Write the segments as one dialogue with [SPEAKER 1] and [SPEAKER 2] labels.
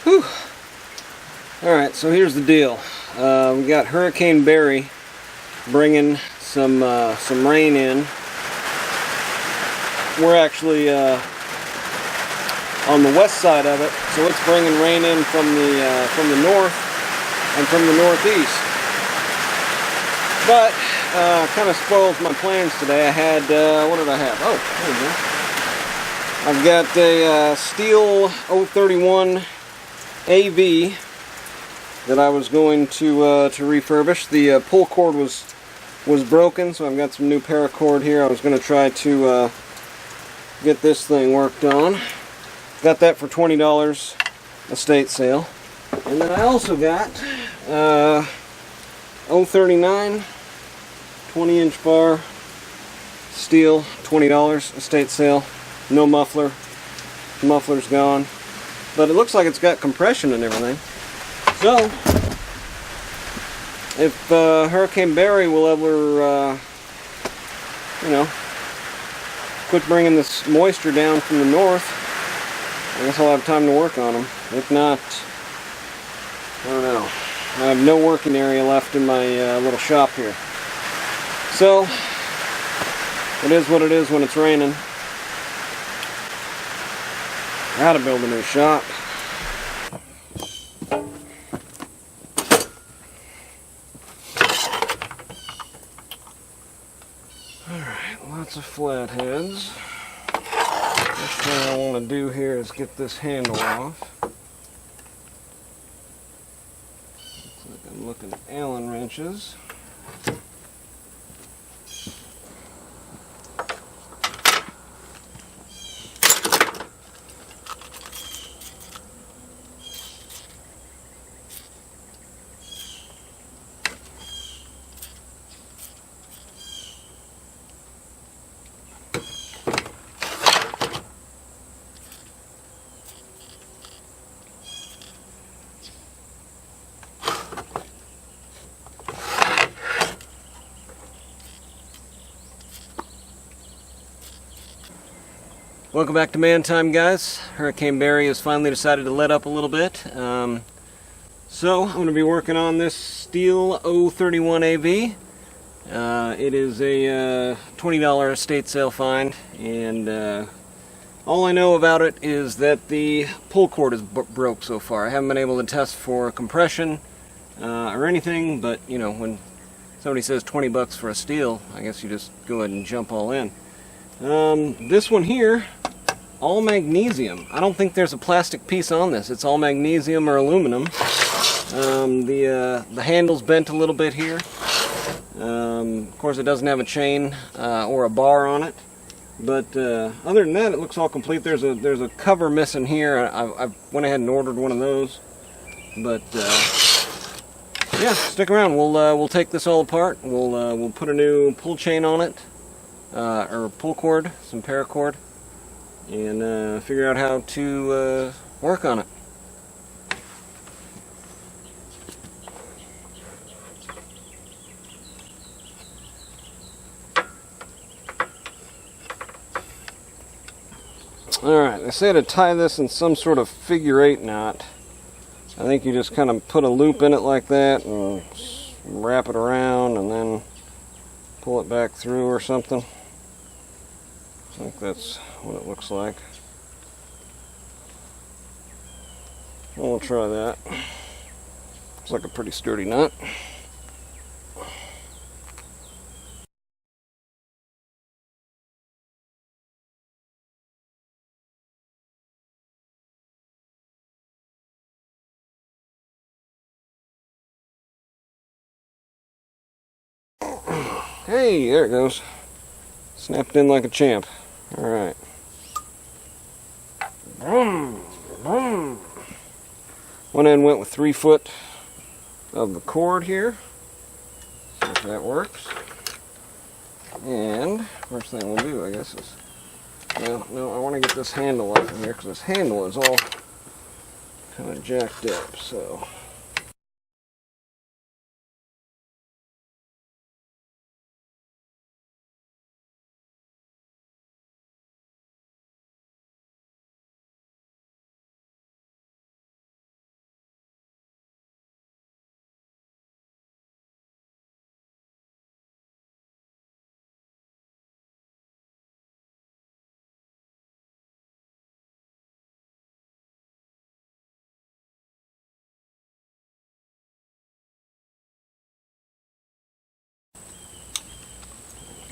[SPEAKER 1] Whew. Alright, so here's the deal. We got Hurricane Barry bringing some rain in. We're actually on the west side of it, so it's bringing rain in from the north and from the northeast. But kind of spoils my plans today. I had what did I have? Oh, there we go. I've got a Stihl 031 AV that I was going to refurbish. The pull cord was broken, so I've got some new paracord here. I was going to try to get this thing worked on. Got that for $20 estate sale. And then I also got 039 20-inch bar Stihl, $20 estate sale. No muffler. The muffler's gone. But it looks like it's got compression and everything. So, if Hurricane Barry will ever, quit bringing this moisture down from the north, I guess I'll have time to work on them. If not, I don't know. I have no working area left in my little shop here. So, it is what it is when it's raining. Gotta build a new shop. Alright, lots of flatheads. First thing I want to do here is get this handle off. Looks like I'm looking at Allen wrenches. Welcome back to Man Time, guys. Hurricane Barry has finally decided to let up a little bit. So I'm going to be working on this Stihl 031 AV. It is a $20 estate sale find, and all I know about it is that the pull cord is broke so far. I haven't been able to test for compression or anything, but you know, when somebody says 20 bucks for a Stihl, I guess you just go ahead and jump all in. This one here, all magnesium. I don't think there's a plastic piece on this. It's all magnesium or aluminum. The handle's bent a little bit here. Of course, it doesn't have a chain or a bar on it. But other than that, it looks all complete. There's a cover missing here. I went ahead and ordered one of those. But yeah, stick around. We'll take this all apart. We'll put a new pull chain on it. Or pull cord, some paracord, and figure out how to work on it. Alright, they say to tie this in some sort of figure-8 knot. I think you just kind of put a loop in it like that and wrap it around and then pull it back through or something. I think that's what it looks like. We'll try that. Looks like a pretty sturdy nut. Hey, there it goes. Snapped in like a champ. Alright. Boom, boom. One end went with 3 foot of the cord here. See if that works. And first thing we'll do, I guess, is no, I want to get this handle off of here because this handle is all kind of jacked up. So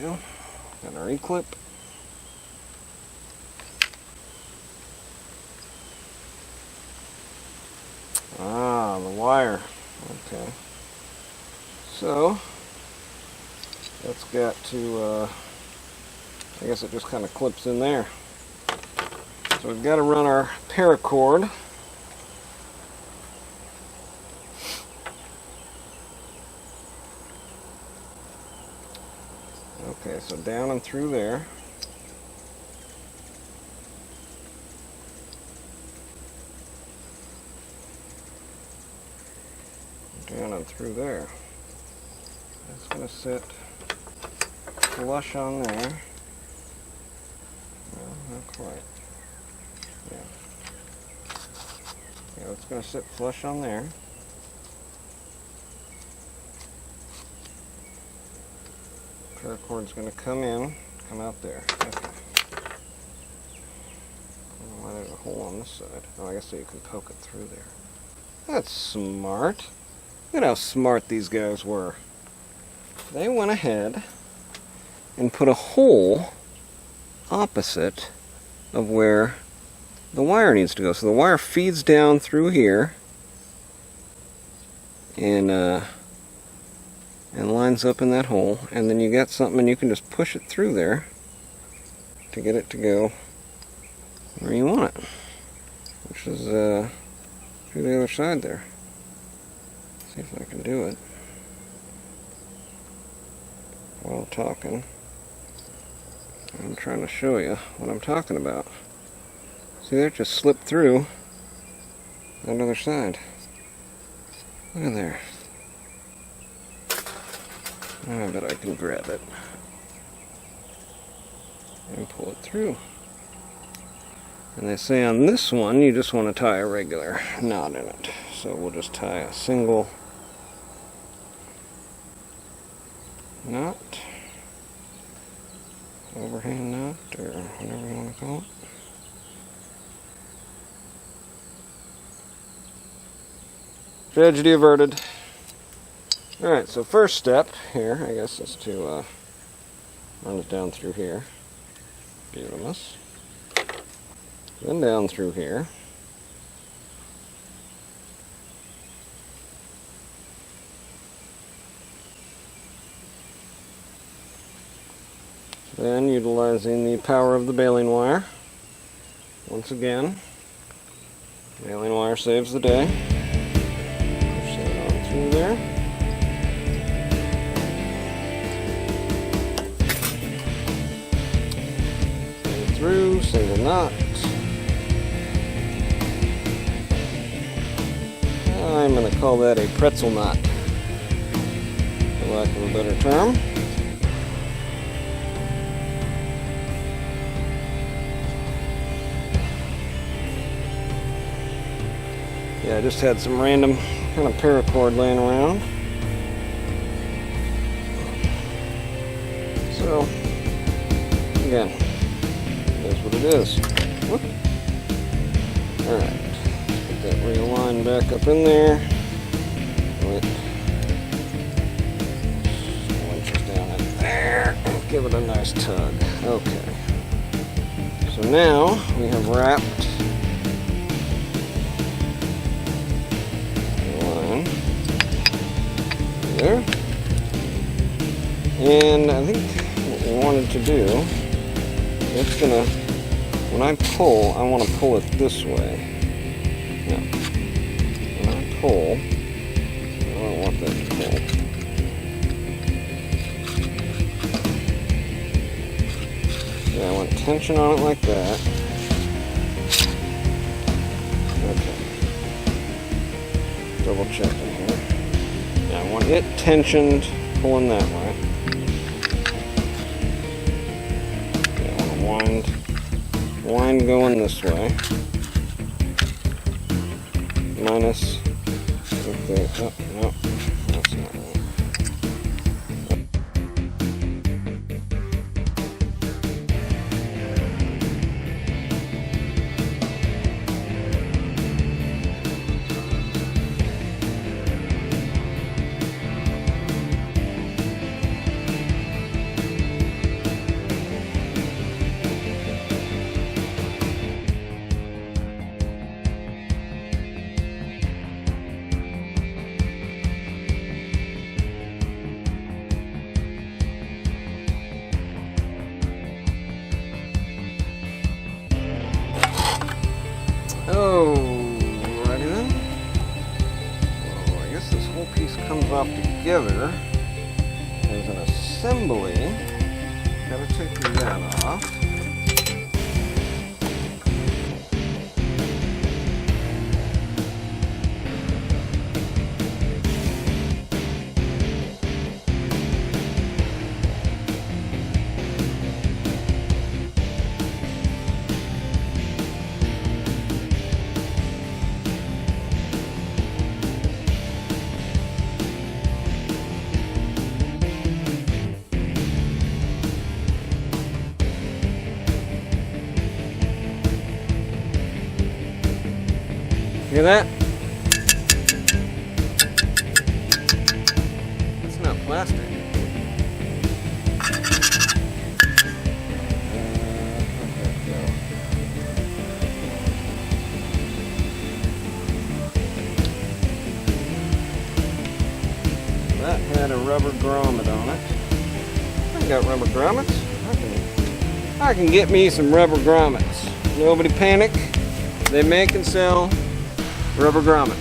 [SPEAKER 1] we go. Got our E-clip. Ah, the wire. Okay. So, that's got to, I guess it just kind of clips in there. So we've got to run our paracord. Okay, so down and through there. Down and through there. That's going to sit flush on there. No, not quite. Yeah. Yeah, it's going to sit flush on there. Paracord's going to come out there. Okay. I don't know why there's a hole on this side. Oh, I guess so you can poke it through there. That's smart. Look at how smart these guys were. They went ahead and put a hole opposite of where the wire needs to go. So the wire feeds down through here and lines up in that hole, and then you got something and you can just push it through there to get it to go where you want it, which is through the other side there. See if I can do it while talking. I'm trying to show you what I'm talking about. See there, just slipped through that other side. Look at there. I bet I can grab it and pull it through. And they say on this one you just want to tie a regular knot in it. So we'll just tie a single knot, overhand knot, or whatever you want to call it. Tragedy averted. Alright, so first step here, I guess, is to run it down through here. Beautiful. Then down through here. Then utilizing the power of the baling wire. Once again, baling wire saves the day. Push that on through there. Through, single knot. I'm going to call that a pretzel knot, for lack of a better term. Yeah, I just had some random kind of paracord laying around. So, again, that's what it is. Whoop. Alright, get that realigned back up in there. Wait. Winches down in there. And give it a nice tug. Okay. So now we have wrapped the line there. And I think what we wanted to do, it's gonna, when I pull, I want to pull it this way. Now, when I pull, I don't want that to pull. Yeah, I want tension on it like that. Okay. Double checking here. Yeah, I want it tensioned, pulling that way. Wind going this way, minus, okay, oh, no, that's not right. Alrighty then. So I guess this whole piece comes off together. There's an assembly. Gotta take that off. Hear that? That's not plastic. That had a rubber grommet on it. I got rubber grommets. I can get me some rubber grommets. Nobody panic. They make and sell rubber grommets.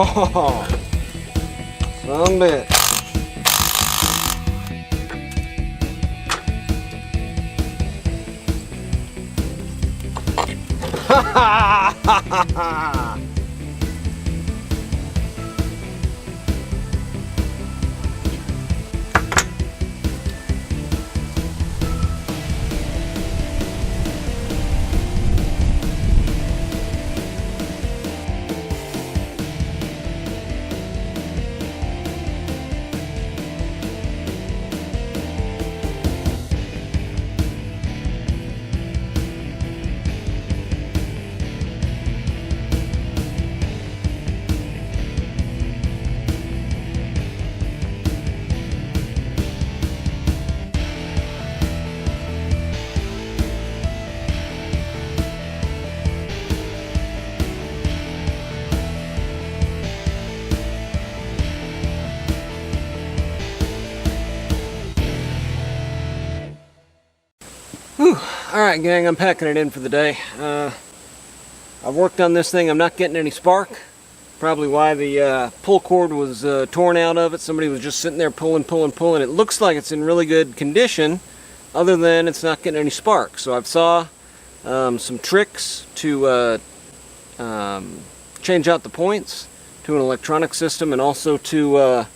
[SPEAKER 1] Oh, some bit. Ha ha ha ha ha! Whew. Alright gang, I'm packing it in for the day. I've worked on this thing. I'm not getting any spark. Probably why the pull cord was torn out of it. Somebody was just sitting there pulling. It looks like it's in really good condition, other than it's not getting any spark. So I've saw some tricks to change out the points to an electronic system, and also to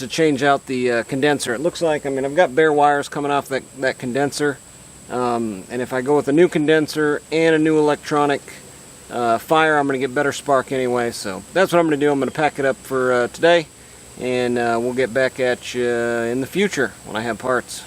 [SPEAKER 1] change out the condenser. It looks like, I mean, I've got bare wires coming off that condenser, and if I go with a new condenser and a new electronic fire, I'm going to get better spark anyway. So that's what I'm going to do. I'm going to pack it up for today, and we'll get back at you in the future when I have parts.